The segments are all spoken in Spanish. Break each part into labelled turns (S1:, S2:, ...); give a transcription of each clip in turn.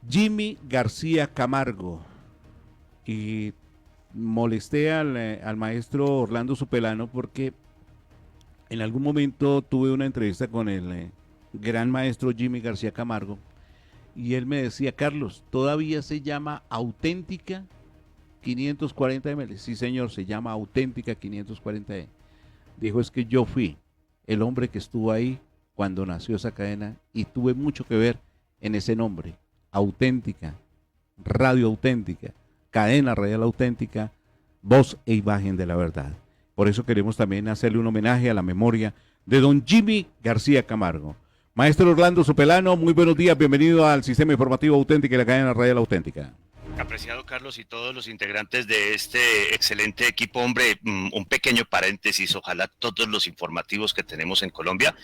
S1: Jimmy García Camargo. Y molesté al maestro Orlando Supelano porque en algún momento tuve una entrevista con el gran maestro Jimmy García Camargo y él me decía, Carlos, ¿todavía se llama Auténtica 540 ml? Sí, señor, se llama Auténtica 540 ml. Dijo, es que yo fui el hombre que estuvo ahí cuando nació esa cadena y tuve mucho que ver en ese nombre, Auténtica, Radio Auténtica, Cadena Radial Auténtica, voz e imagen de la verdad. Por eso queremos también hacerle un homenaje a la memoria de don Jimmy García Camargo. Maestro Orlando Supelano, muy buenos días, bienvenido al Sistema Informativo Auténtica y la Cadena Radial Auténtica.
S2: Apreciado Carlos y todos los integrantes de este excelente equipo, hombre, un pequeño paréntesis, ojalá todos los informativos que tenemos en Colombia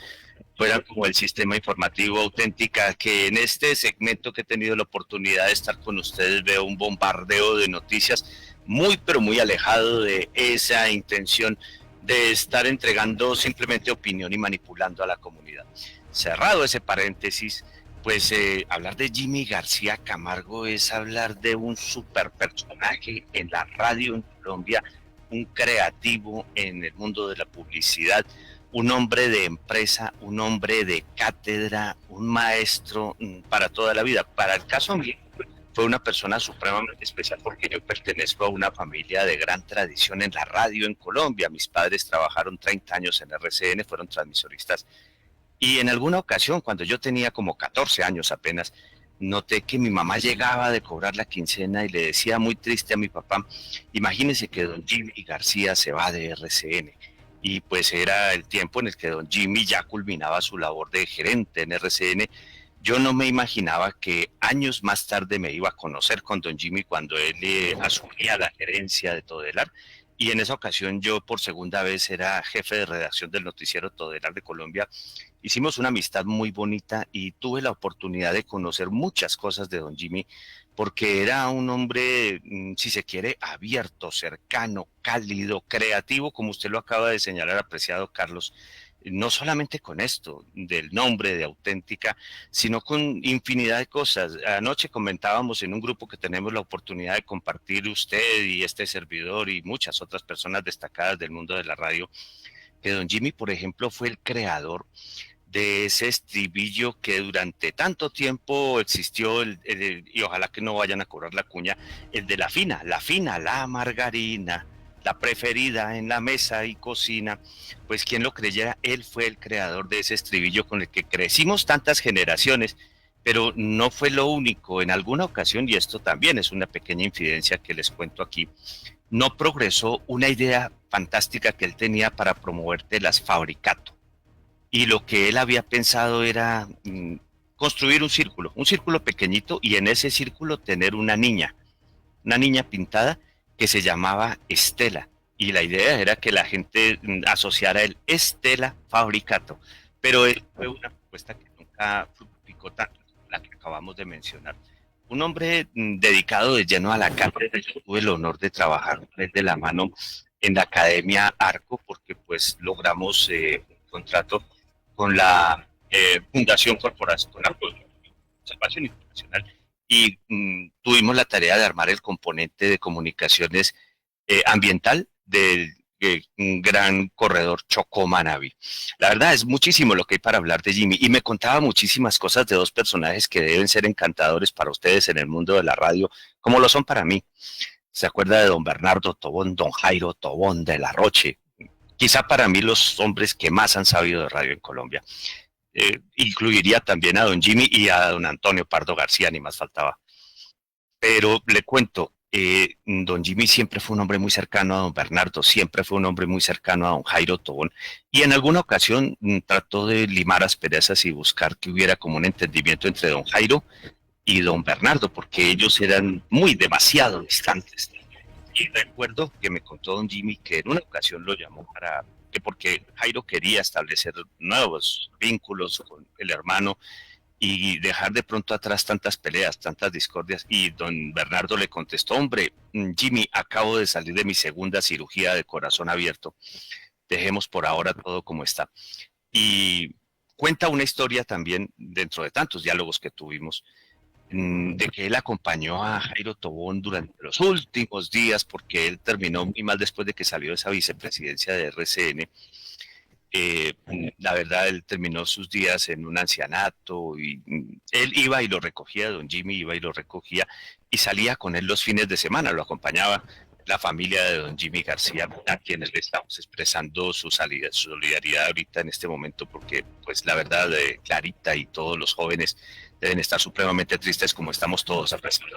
S2: fueran como el Sistema Informativo Auténtica, que en este segmento que he tenido la oportunidad de estar con ustedes veo un bombardeo de noticias muy pero muy alejado de esa intención de estar entregando simplemente opinión y manipulando a la comunidad. Cerrado ese paréntesis, pues hablar de Jimmy García Camargo es hablar de un super personaje en la radio en Colombia, un creativo en el mundo de la publicidad, un hombre de empresa, un hombre de cátedra, un maestro para toda la vida. Para el caso mío, fue una persona supremamente especial porque yo pertenezco a una familia de gran tradición en la radio en Colombia. Mis padres trabajaron 30 años en RCN, fueron transmisoristas y en alguna ocasión, cuando yo tenía como 14 años apenas, noté que mi mamá llegaba de cobrar la quincena y le decía muy triste a mi papá, imagínese que don Jimmy García se va de RCN. Y pues era el tiempo en el que don Jimmy ya culminaba su labor de gerente en RCN. Yo no me imaginaba que años más tarde me iba a conocer con don Jimmy cuando él asumía la gerencia de Todelar. Y en esa ocasión yo por segunda vez era jefe de redacción del noticiero Todelar de Colombia. Hicimos una amistad muy bonita y tuve la oportunidad de conocer muchas cosas de don Jimmy, porque era un hombre, si se quiere, abierto, cercano, cálido, creativo, como usted lo acaba de señalar, apreciado Carlos, no solamente con esto, del nombre de Auténtica, sino con infinidad de cosas. Anoche comentábamos en un grupo que tenemos la oportunidad de compartir usted y este servidor y muchas otras personas destacadas del mundo de la radio, que don Jimmy, por ejemplo, fue el creador de ese estribillo que durante tanto tiempo existió, y ojalá que no vayan a cobrar la cuña, el de la fina, la margarina, la preferida en la mesa y cocina. Pues quien lo creyera, él fue el creador de ese estribillo con el que crecimos tantas generaciones, pero no fue lo único. En alguna ocasión, y esto también es una pequeña infidencia que les cuento aquí, no progresó una idea fantástica que él tenía para promover telas Fabricato, y lo que él había pensado era construir un círculo pequeñito, y en ese círculo tener una niña pintada que se llamaba Estela. Y la idea era que la gente asociara el Estela Fabricato. Pero fue una propuesta que nunca fructificó tanto, la que acabamos de mencionar. Un hombre dedicado de lleno a la cátedra. Yo tuve el honor de trabajar de la mano en la Academia Arco, porque pues logramos un contrato con la Fundación Corporación, con la Conservación Internacional, y tuvimos la tarea de armar el componente de comunicaciones ambiental del gran corredor Chocó-Manaví. La verdad es muchísimo lo que hay para hablar de Jimmy, y me contaba muchísimas cosas de dos personajes que deben ser encantadores para ustedes en el mundo de la radio, como lo son para mí. ¿Se acuerda de don Bernardo Tobón, don Jairo Tobón de la Roche? Quizá para mí los hombres que más han sabido de radio en Colombia. Incluiría también a don Jimmy y a don Antonio Pardo García, ni más faltaba. Pero le cuento, don Jimmy siempre fue un hombre muy cercano a don Bernardo, siempre fue un hombre muy cercano a don Jairo Tobón, y en alguna ocasión trató de limar asperezas y buscar que hubiera como un entendimiento entre don Jairo y don Bernardo, porque ellos eran muy demasiado distantes. Y recuerdo que me contó don Jimmy que en una ocasión lo llamó para que, porque Jairo quería establecer nuevos vínculos con el hermano y dejar de pronto atrás tantas peleas, tantas discordias, y don Bernardo le contestó, hombre, Jimmy, acabo de salir de mi segunda cirugía de corazón abierto, dejemos por ahora todo como está. Y cuenta una historia también, dentro de tantos diálogos que tuvimos, de que él acompañó a Jairo Tobón durante los últimos días, porque él terminó muy mal después de que salió de esa vicepresidencia de RCN. La verdad, él terminó sus días en un ancianato y él iba y lo recogía, don Jimmy iba y lo recogía y salía con él los fines de semana, lo acompañaba la familia de don Jimmy García, a quienes le estamos expresando su salida, su solidaridad ahorita en este momento, porque pues la verdad, Clarita y todos los jóvenes deben estar supremamente tristes como estamos todos apreciando.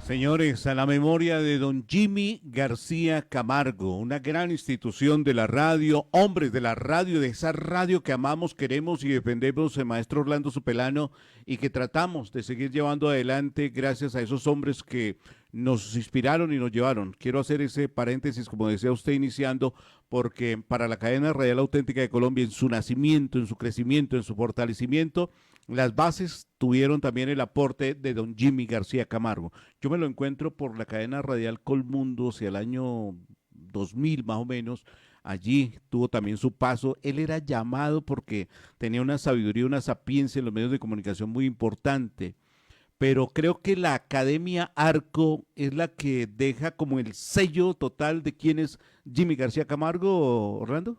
S1: Señores, a la memoria de don Jimmy García Camargo, una gran institución de la radio, hombres de la radio, de esa radio que amamos, queremos y defendemos, el maestro Orlando Supelano, y que tratamos de seguir llevando adelante gracias a esos hombres que nos inspiraron y nos llevaron. Quiero hacer ese paréntesis, como decía usted iniciando, porque para la cadena radial auténtica de Colombia, en su nacimiento, en su crecimiento, en su fortalecimiento, las bases tuvieron también el aporte de don Jimmy García Camargo. Yo me lo encuentro por la cadena radial Colmundo hacia el año 2000 más o menos. Allí tuvo también su paso. Él era llamado porque tenía una sabiduría, una sapiencia en los medios de comunicación muy importante. Pero creo que la Academia Arco es la que deja como el sello total de quién es Jimmy García Camargo, Orlando.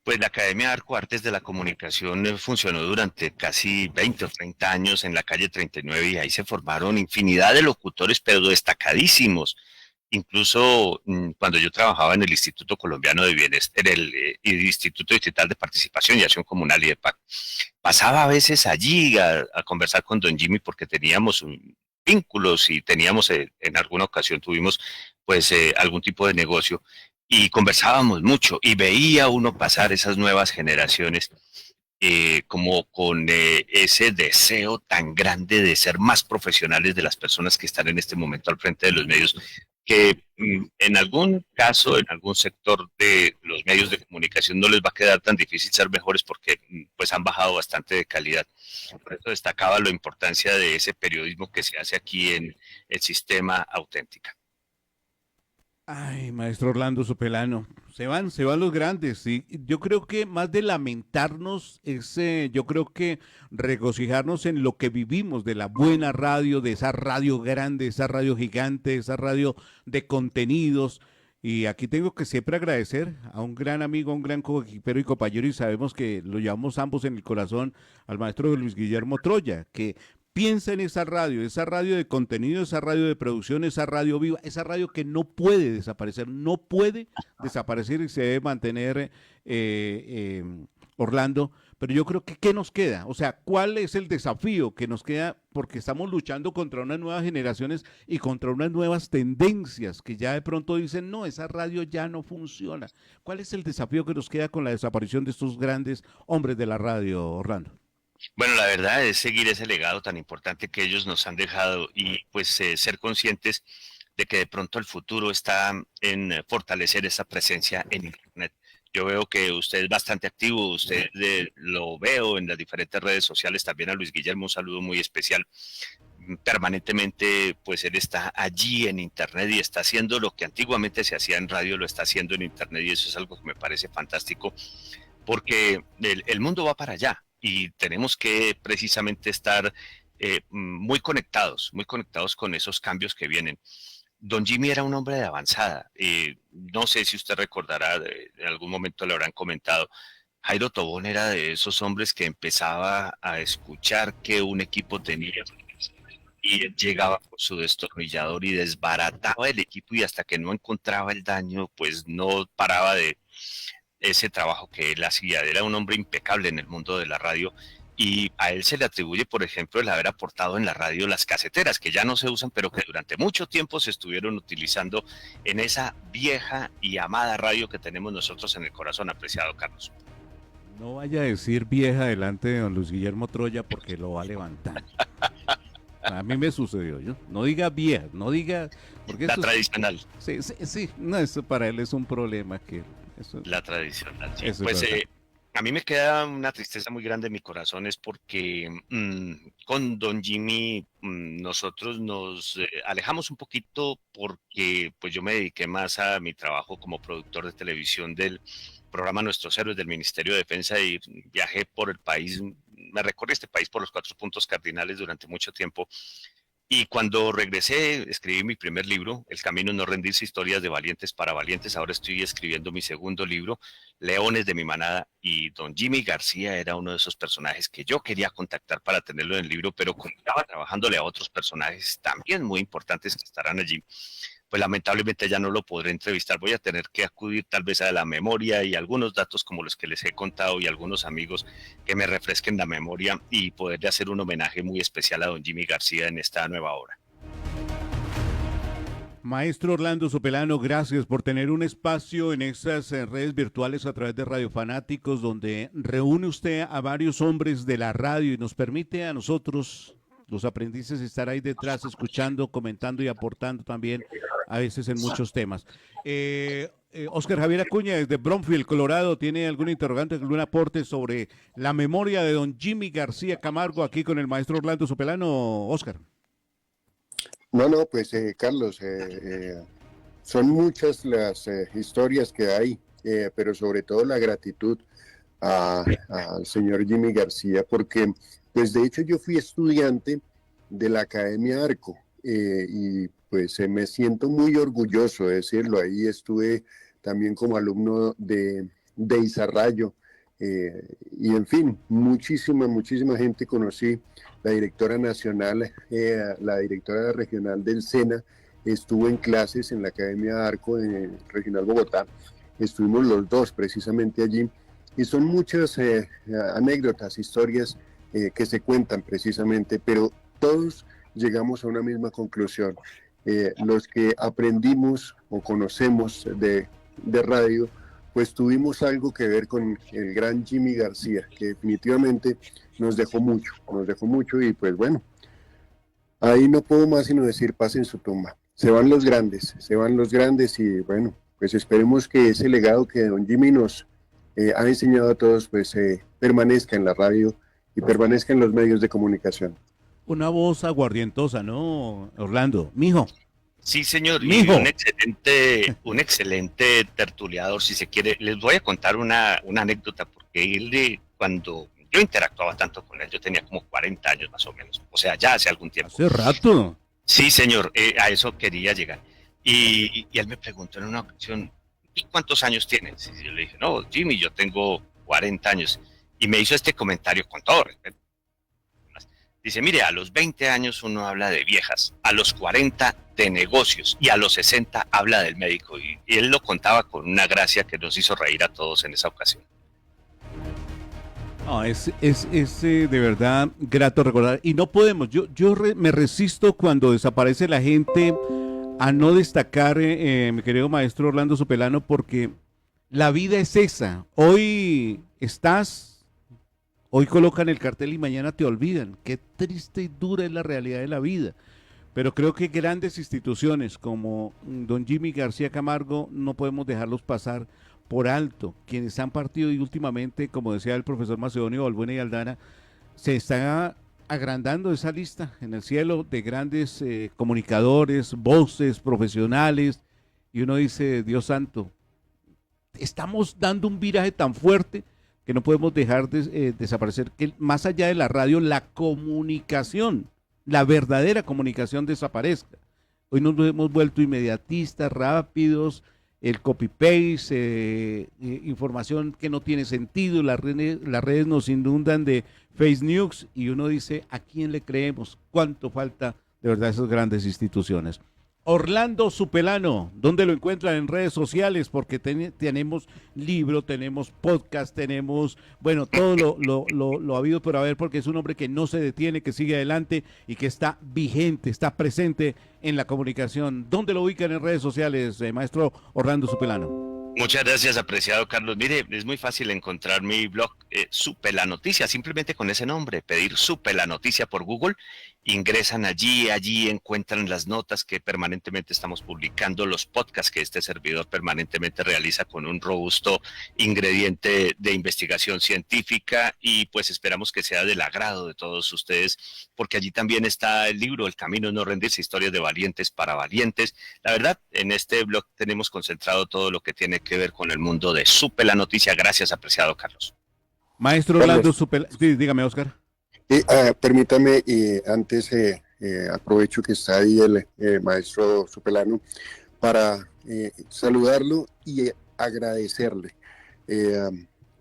S2: Pues la Academia de Arco Artes de la Comunicación funcionó durante casi 20 o 30 años en la calle 39 y ahí se formaron infinidad de locutores, pero destacadísimos. Incluso cuando yo trabajaba en el Instituto Colombiano de Bienestar, el Instituto Distrital de Participación y Acción Comunal y de PAC, pasaba a veces allí a conversar con don Jimmy porque teníamos vínculos y teníamos, en alguna ocasión tuvimos pues algún tipo de negocio y conversábamos mucho y veía uno pasar esas nuevas generaciones como con ese deseo tan grande de ser más profesionales de las personas que están en este momento al frente de los medios, que en algún caso, en algún sector de los medios de comunicación no les va a quedar tan difícil ser mejores porque pues han bajado bastante de calidad. Por eso destacaba la importancia de ese periodismo que se hace aquí en el sistema auténtica.
S1: Ay, maestro Orlando Sopelano, se van los grandes, sí. Yo creo que más de lamentarnos es, yo creo que regocijarnos en lo que vivimos de la buena radio, de esa radio grande, esa radio gigante, esa radio de contenidos. Y aquí tengo que siempre agradecer a un gran amigo, a un gran coequipero y compañero, y sabemos que lo llevamos ambos en el corazón, al maestro Luis Guillermo Troya, que piensa en esa radio de contenido, esa radio de producción, esa radio viva, esa radio que no puede desaparecer, no puede desaparecer y se debe mantener Orlando. Pero yo creo que ¿qué nos queda? O sea, ¿cuál es el desafío que nos queda? Porque estamos luchando contra unas nuevas generaciones y contra unas nuevas tendencias que ya de pronto dicen, no, esa radio ya no funciona. ¿Cuál es el desafío que nos queda con la desaparición de estos grandes hombres de la radio, Orlando?
S2: Bueno, la verdad es seguir ese legado tan importante que ellos nos han dejado y pues ser conscientes de que de pronto el futuro está en fortalecer esa presencia en Internet. Yo veo que usted es bastante activo, usted lo veo en las diferentes redes sociales, también a Luis Guillermo un saludo muy especial. Permanentemente, pues él está allí en Internet y está haciendo lo que antiguamente se hacía en radio, lo está haciendo en Internet y eso es algo que me parece fantástico porque el mundo va para allá y tenemos que precisamente estar muy conectados con esos cambios que vienen. Don Jimmy era un hombre de avanzada. No sé si usted recordará, en algún momento le habrán comentado, Jairo Tobón era de esos hombres que empezaba a escuchar que un equipo tenía y él llegaba por su destornillador y desbarataba el equipo y hasta que no encontraba el daño, pues no paraba de ese trabajo que él hacía. Era un hombre impecable en el mundo de la radio y a él se le atribuye, por ejemplo, el haber aportado en la radio las caseteras, que ya no se usan, pero que durante mucho tiempo se estuvieron utilizando en esa vieja y amada radio que tenemos nosotros en el corazón, apreciado Carlos.
S1: No vaya a decir vieja delante de don Luis Guillermo Troya porque lo va a levantar. A mí me sucedió, yo. No diga vieja, no diga, porque
S2: La
S1: eso es,
S2: tradicional.
S1: sí, sí, sí, no, eso para él es un problema que, eso,
S2: La tradicional, sí.
S1: eso es
S2: Pues
S1: verdad.
S2: a mí me queda una tristeza muy grande en mi corazón, es porque con Don Jimmy nosotros nos alejamos un poquito porque pues yo me dediqué más a mi trabajo como productor de televisión del programa Nuestros Héroes del Ministerio de Defensa y viajé por el país me recorrí este país por los 4 puntos cardinales durante mucho tiempo. Y cuando regresé, escribí mi primer libro, El camino no rendirse, historias de valientes para valientes. Ahora estoy escribiendo mi segundo libro, Leones de mi manada, y don Jimmy García era uno de esos personajes que yo quería contactar para tenerlo en el libro, pero como estaba trabajándole a otros personajes también muy importantes que estarán allí, pues lamentablemente ya no lo podré entrevistar. Voy a tener que acudir tal vez a la memoria y algunos datos como los que les he contado y algunos amigos que me refresquen la memoria y poderle hacer un homenaje muy especial a don Jimmy García en esta nueva obra.
S1: Maestro Orlando Sopelano, gracias por tener un espacio en esas redes virtuales a través de Radio Fanáticos, donde reúne usted a varios hombres de la radio y nos permite a nosotros, los aprendices, estar ahí detrás, escuchando, comentando y aportando también a veces en muchos temas. Oscar Javier Acuña, desde Bromfield, Colorado, ¿tiene algún interrogante, algún aporte sobre la memoria de don Jimmy García Camargo aquí con el maestro Orlando Sopelano? Oscar.
S3: No, pues Carlos, son muchas las historias que hay, pero sobre todo la gratitud al señor Jimmy García, porque pues de hecho yo fui estudiante de la Academia Arco y pues me siento muy orgulloso de decirlo. Ahí estuve también como alumno de Izarrayo y en fin, muchísima gente conocí. La directora nacional, la directora regional del SENA, estuvo en clases en la Academia Arco en Regional Bogotá. Estuvimos los dos precisamente allí y son muchas anécdotas, historias que se cuentan precisamente, pero todos llegamos a una misma conclusión. Los que aprendimos o conocemos de radio, pues tuvimos algo que ver con el gran Jimmy García, que definitivamente nos dejó mucho y pues bueno, ahí no puedo más sino decir paz en su tumba. Se van los grandes y bueno, pues esperemos que ese legado que don Jimmy nos ha enseñado a todos, pues permanezca en la radio y permanezca en los medios de comunicación.
S1: Una voz aguardientosa, ¿no, Orlando? Mijo.
S2: Sí, señor,
S1: Mijo.
S2: Y un excelente tertuliador, si se quiere. Les voy a contar una anécdota, porque él, cuando yo interactuaba tanto con él, yo tenía como 40 años más o menos, o sea, ya hace algún tiempo.
S1: Hace rato.
S2: Sí, señor, a eso quería llegar. Y él me preguntó en una ocasión, ¿y cuántos años tienes? Y yo le dije, no, Jimmy, yo tengo 40 años. Y me hizo este comentario con todo respeto. Dice, mire, a los 20 años uno habla de viejas, a los 40 de negocios y a los 60 habla del médico. Y él lo contaba con una gracia que nos hizo reír a todos en esa ocasión.
S1: No, es de verdad grato recordar. Y no podemos, me resisto cuando desaparece la gente a no destacar, mi querido maestro Orlando Sopelano, porque la vida es esa. Hoy hoy colocan el cartel y mañana te olvidan. Qué triste y dura es la realidad de la vida. Pero creo que grandes instituciones como don Jimmy García Camargo no podemos dejarlos pasar por alto. Quienes han partido y últimamente, como decía el profesor Macedonio Balbuena y Aldana, se está agrandando esa lista en el cielo de grandes comunicadores, voces, profesionales, y uno dice, Dios santo, estamos dando un viraje tan fuerte que no podemos dejar desaparecer, que más allá de la radio, la comunicación, la verdadera comunicación desaparezca. Hoy nos hemos vuelto inmediatistas, rápidos, el copy-paste, información que no tiene sentido, las redes nos inundan de fake news y uno dice, ¿a quién le creemos? ¿Cuánto falta de verdad esas grandes instituciones? Orlando Sopelano, ¿dónde lo encuentran en redes sociales? Porque tenemos libro, tenemos podcast, tenemos, bueno, todo lo habido por haber, porque es un hombre que no se detiene, que sigue adelante y que está vigente, está presente en la comunicación. ¿Dónde lo ubican en redes sociales, maestro Orlando Sopelano?
S2: Muchas gracias, apreciado Carlos. Mire, es muy fácil encontrar mi blog, Supe la Noticia, simplemente con ese nombre, pedir Supe la Noticia por Google, ingresan allí encuentran las notas que permanentemente estamos publicando, los podcasts que este servidor permanentemente realiza con un robusto ingrediente de investigación científica y pues esperamos que sea del agrado de todos ustedes, porque allí también está el libro El camino no rendirse, historias de valientes para valientes. La verdad, en este blog tenemos concentrado todo lo que tiene que ver con el mundo de Supe la Noticia. Gracias, apreciado Carlos.
S1: Maestro Orlando Supelano, sí, dígame, Oscar.
S3: Permítame, antes aprovecho que está ahí el maestro Supelano para saludarlo y agradecerle,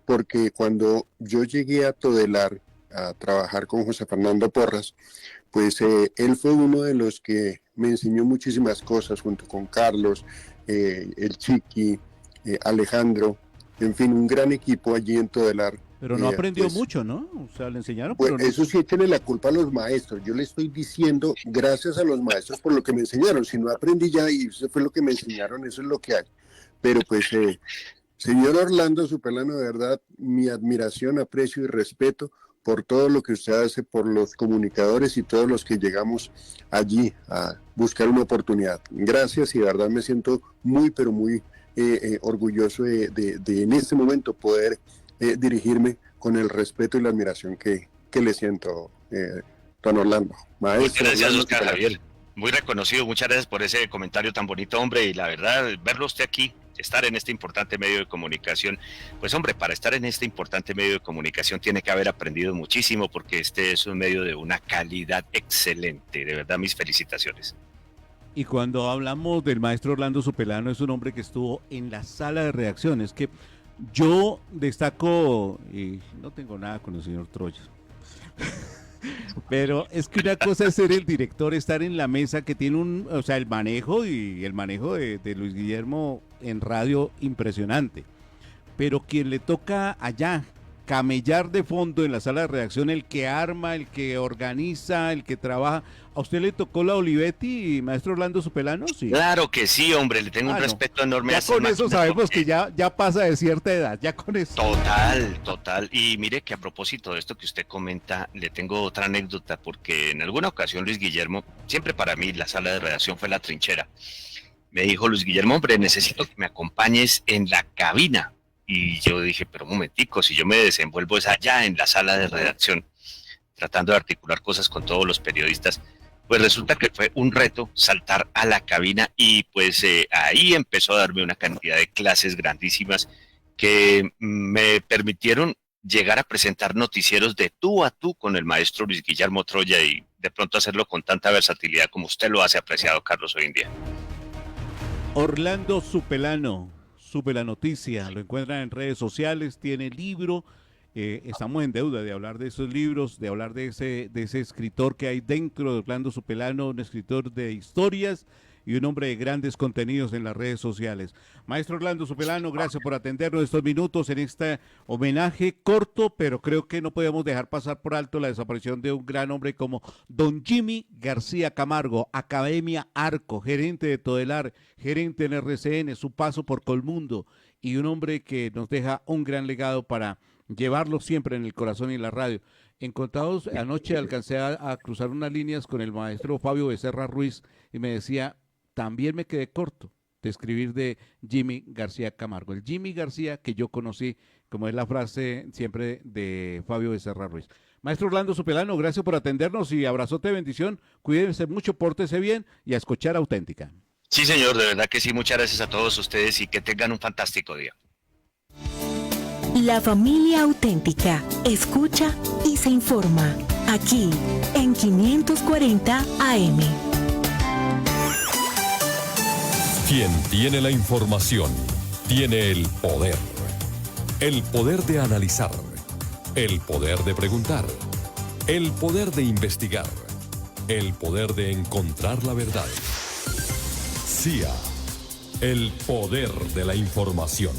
S3: porque cuando yo llegué a Todelar a trabajar con José Fernando Porras, pues él fue uno de los que me enseñó muchísimas cosas junto con Carlos, el Chiqui, Alejandro, en fin, un gran equipo allí en Todelar.
S1: Pero no aprendió
S3: Pues,
S1: mucho, ¿no? O sea, le enseñaron,
S3: pues
S1: pero no.
S3: eso sí, échenle la culpa a los maestros. Yo le estoy diciendo gracias a los maestros por lo que me enseñaron. Si no aprendí ya y eso fue lo que me enseñaron, eso es lo que hay. Pero pues, señor Orlando Supelano, de verdad, mi admiración, aprecio y respeto por todo lo que usted hace por los comunicadores y todos los que llegamos allí a buscar una oportunidad. Gracias y de verdad me siento muy, pero muy orgulloso de en este momento poder dirigirme con el respeto y la admiración que le siento, don Orlando.
S2: Muchas gracias,
S3: Orlando
S2: Oscar
S3: Supelano.
S2: Javier. Muy reconocido, muchas gracias por ese comentario tan bonito, hombre, y la verdad, verlo usted aquí, estar en este importante medio de comunicación, pues hombre, para estar en este importante medio de comunicación tiene que haber aprendido muchísimo, porque este es un medio de una calidad excelente, de verdad, mis felicitaciones.
S1: Y cuando hablamos del maestro Orlando Supelano, es un hombre que estuvo en la sala de redacción. Es que yo destaco, y no tengo nada con el señor Troya, pero es que una cosa es ser el director, estar en la mesa que tiene o sea, el manejo de Luis Guillermo en radio impresionante. Pero quien le toca allá camellar de fondo en la sala de redacción, el que arma, el que organiza, el que trabaja. ¿A usted le tocó la Olivetti, maestro Orlando Supelano? Sí.
S2: Claro que sí, hombre, le tengo un
S1: No.
S2: respeto enorme a
S1: Ya
S2: esa
S1: con eso
S2: máquina
S1: sabemos
S2: porque-
S1: que ya pasa de cierta edad, ya con eso.
S2: Total, total. Y mire que a propósito de esto que usted comenta, le tengo otra anécdota, porque en alguna ocasión Luis Guillermo, siempre para mí la sala de redacción fue la trinchera. Me dijo Luis Guillermo, hombre, necesito que me acompañes en la cabina. Y yo dije, pero un momentico, si yo me desenvuelvo es allá en la sala de redacción, tratando de articular cosas con todos los periodistas, pues resulta que fue un reto saltar a la cabina y pues ahí empezó a darme una cantidad de clases grandísimas que me permitieron llegar a presentar noticieros de tú a tú con el maestro Luis Guillermo Troya y de pronto hacerlo con tanta versatilidad como usted lo hace, apreciado Carlos, hoy en día.
S1: Orlando Supelano, supe la noticia, lo encuentran en redes sociales, tiene libro, estamos en deuda de hablar de esos libros, de hablar de ese escritor que hay dentro de Orlando Supelano, un escritor de historias y un hombre de grandes contenidos en las redes sociales. Maestro Orlando Supelano, gracias por atendernos estos minutos en este homenaje corto, pero creo que no podemos dejar pasar por alto la desaparición de un gran hombre como don Jimmy García Camargo, Academia Arco, gerente de Todelar, gerente en RCN, su paso por Colmundo, y un hombre que nos deja un gran legado para llevarlo siempre en el corazón y en la radio. Encontrados anoche alcancé a cruzar unas líneas con el maestro Fabio Becerra Ruiz y me decía, también me quedé corto de escribir de Jimmy García Camargo. El Jimmy García que yo conocí, como es la frase siempre de Fabio Becerra Ruiz. Maestro Orlando Supelano, gracias por atendernos y abrazote de bendición. Cuídense mucho, pórtese bien y a escuchar Auténtica.
S2: Sí, señor, de verdad que sí, muchas gracias a todos ustedes y que tengan un fantástico día.
S4: La familia Auténtica escucha y se informa aquí en 540 AM.
S5: Quien tiene la información tiene el poder. El poder de analizar, el poder de preguntar, el poder de investigar, el poder de encontrar la verdad. CIA, el poder de la información.